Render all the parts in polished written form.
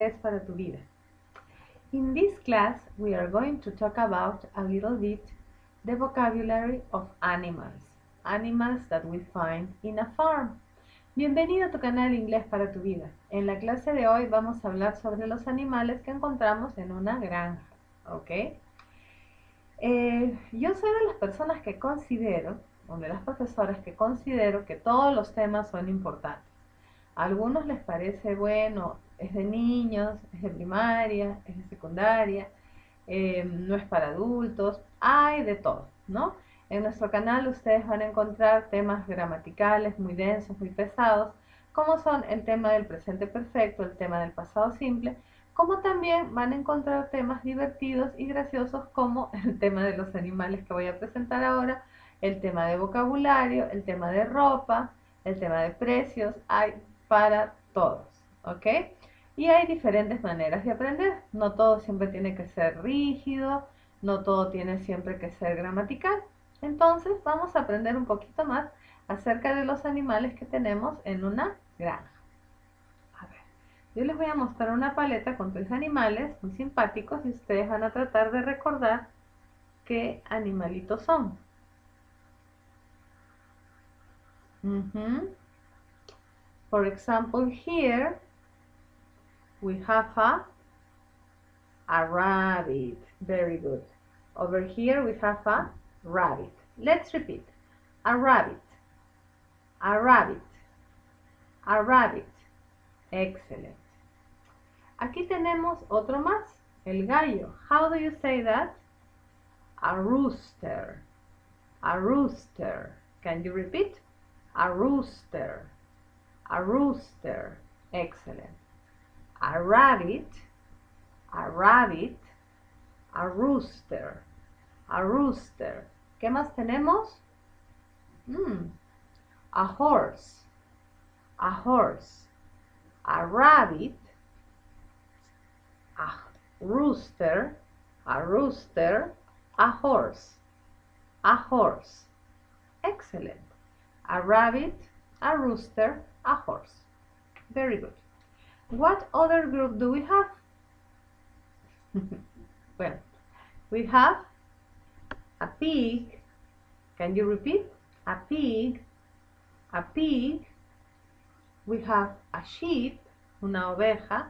es para tu vida. In this class, we are going to talk about a little bit the vocabulary of animals. Animals that we find in a farm. Bienvenido a tu canal Inglés para tu vida. En la clase de hoy vamos a hablar sobre los animales que encontramos en una granja. ¿Ok? Yo soy de las personas que considero, o de las profesoras que considero que todos los temas son importantes. A algunos les parece, bueno, es de niños, es de primaria, es de secundaria, no es para adultos, hay de todo, ¿no? En nuestro canal ustedes van a encontrar temas gramaticales muy densos, muy pesados, como son el tema del presente perfecto, el tema del pasado simple, como también van a encontrar temas divertidos y graciosos como el tema de los animales que voy a presentar ahora, el tema de vocabulario, el tema de ropa, el tema de precios, hay para todos, ¿ok? Y hay diferentes maneras de aprender. No todo siempre tiene que ser rígido, no todo tiene siempre que ser gramatical. Entonces vamos a aprender un poquito más acerca de los animales que tenemos en una granja. A ver, yo les voy a mostrar una paleta con 3 animales muy simpáticos y ustedes van a tratar de recordar qué animalitos son. For example, here we have a rabbit. Very good. Over here we have a rabbit. Let's repeat. A rabbit. A rabbit. A rabbit. Excellent. Aquí tenemos otro más, el gallo. How do you say that? A rooster. A rooster. Can you repeat? A rooster. A rooster. Excellent. A rabbit. A rabbit. A rooster. A rooster. ¿Qué más tenemos? A horse. A horse. A rabbit. A rooster. A rooster. A horse. A horse. Excellent. A rabbit, a rooster, a horse. Very good. What other group do we have? Well, we have a pig. Can you repeat? A pig. A pig. We have a sheep, una oveja.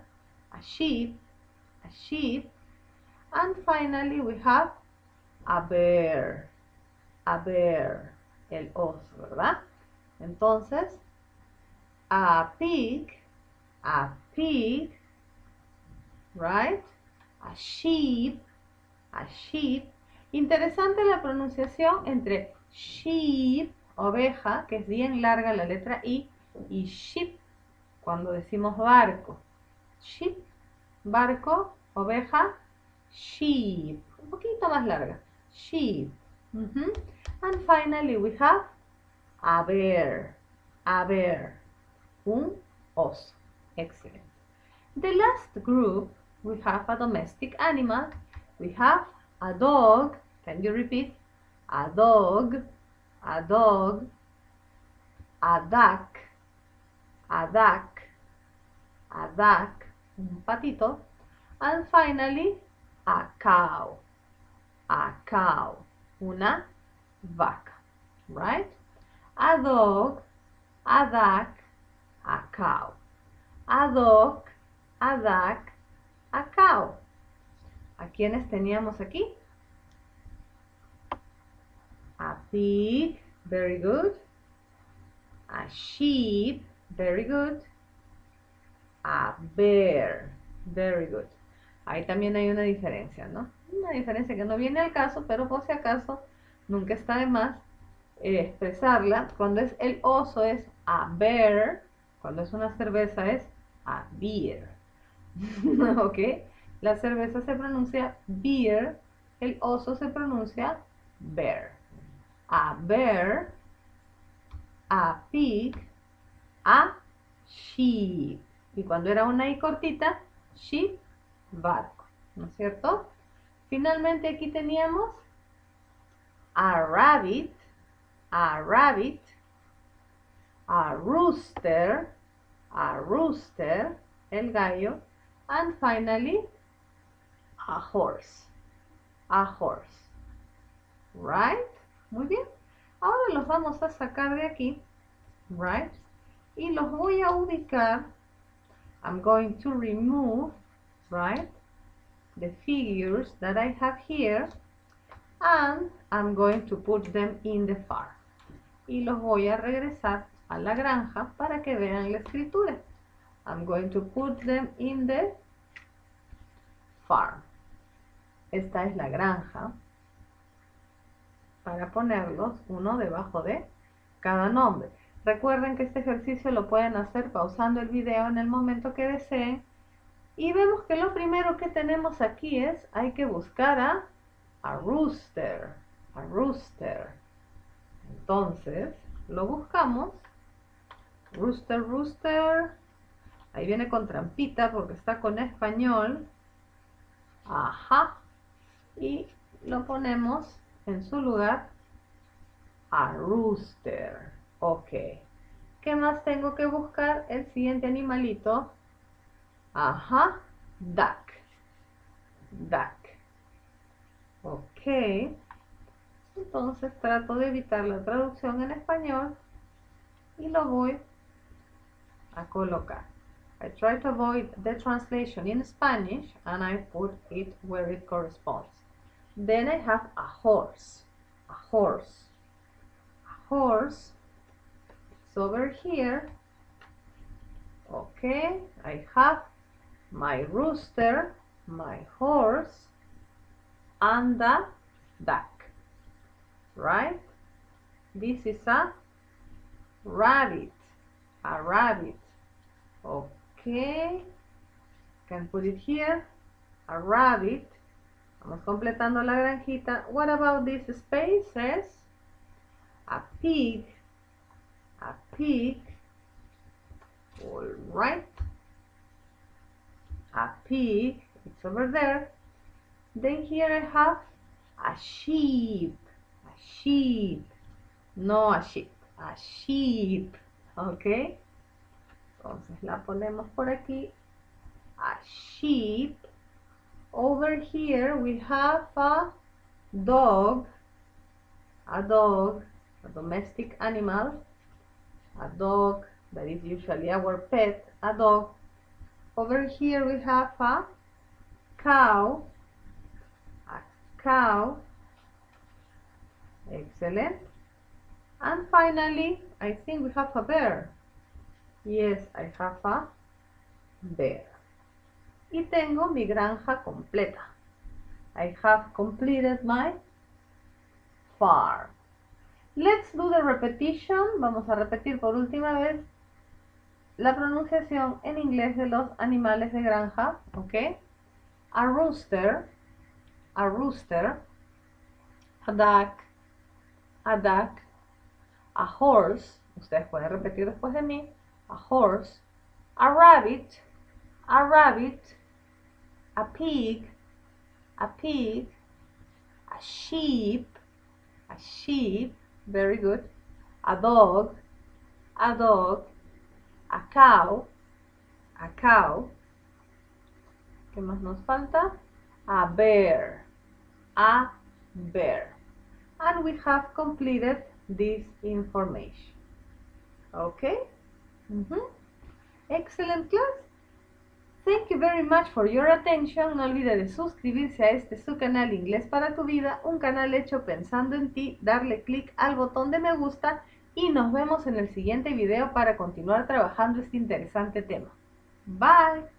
A sheep. A sheep. And finally we have a bear. A bear. El oso, ¿verdad? Entonces, a pig, right? A sheep. Interesante la pronunciación entre sheep, oveja, que es bien larga la letra I, y ship, cuando decimos barco. Ship, barco, oveja, sheep, un poquito más larga. Sheep. And finally we have a bear, un oso. Excellent. The last group, we have a domestic animal. We have a dog. Can you repeat? A dog, a dog, a duck, a duck, a duck, un patito. And finally, a cow, una vaca, right? A dog, a duck, a cow. A dog, a duck, a cow. ¿A quiénes teníamos aquí? A pig, very good. A sheep, very good. A bear, very good. Ahí también hay una diferencia, ¿no? Una diferencia que no viene al caso, pero por si acaso nunca está de más expresarla. Cuando es el oso es a bear, cuando es una cerveza es a beer. ¿Ok? La cerveza se pronuncia beer, el oso se pronuncia bear. A bear, a pig, a sheep. Y cuando era una I cortita, sheep, barco, ¿no es cierto? Finalmente aquí teníamos a rabbit, a rooster, el gallo, And finally, a horse. A horse. Right? Muy bien. Ahora los vamos a sacar de aquí. Right? Y los voy a ubicar. I'm going to remove, right, the figures that I have here. And I'm going to put them in the farm. Y los voy a regresar a la granja para que vean la escritura. I'm going to put them in the farm. Esta es la granja. Para ponerlos uno debajo de cada nombre. Recuerden que este ejercicio lo pueden hacer pausando el video en el momento que deseen. Y vemos que lo primero que tenemos aquí es, hay que buscar a rooster. A rooster. Entonces, lo buscamos. Rooster, rooster. Ahí viene con trampita porque está con español. Ajá. Y lo ponemos en su lugar. A rooster. Ok. ¿Qué más tengo que buscar? El siguiente animalito. Ajá. Duck. Duck. Ok. Entonces trato de evitar la traducción en español y lo voy a colocar. I try to avoid the translation in Spanish and I put it where it corresponds. Then I have a horse. A horse. A horse. It's over here. Okay, I have my rooster, my horse, and a duck. Right? This is a rabbit. A rabbit. Okay. Can put it here. A rabbit. Vamos completando la granjita. What about this spaces? A pig. A pig. All right. A pig. It's over there. Then here I have a sheep. A sheep. No a sheep. A sheep. Ok. Entonces la ponemos por aquí. A sheep. Over here we have a dog. A dog. A domestic animal. A dog that is usually our pet. A dog. Over here we have a cow. A cow. Excellent. And finally, I think we have a bear. Yes, I have a bear. Y tengo mi granja completa. I have completed my farm. Let's do the repetition. Vamos a repetir por última vez la pronunciación en inglés de los animales de granja. ¿Ok? A rooster. A rooster. A duck. A duck. A horse. Ustedes pueden repetir después de mí. A horse. A rabbit. A rabbit. A pig. A pig. A sheep. A sheep. Very good. A dog. A dog. A cow. A cow. ¿Qué más nos falta? A bear. A bear. And we have completed this information. Okay? Excellent class. Thank you very much for your attention. No olvide de suscribirse a este su canal Inglés para tu vida, un canal hecho pensando en ti, darle clic al botón de me gusta y nos vemos en el siguiente video para continuar trabajando este interesante tema. Bye.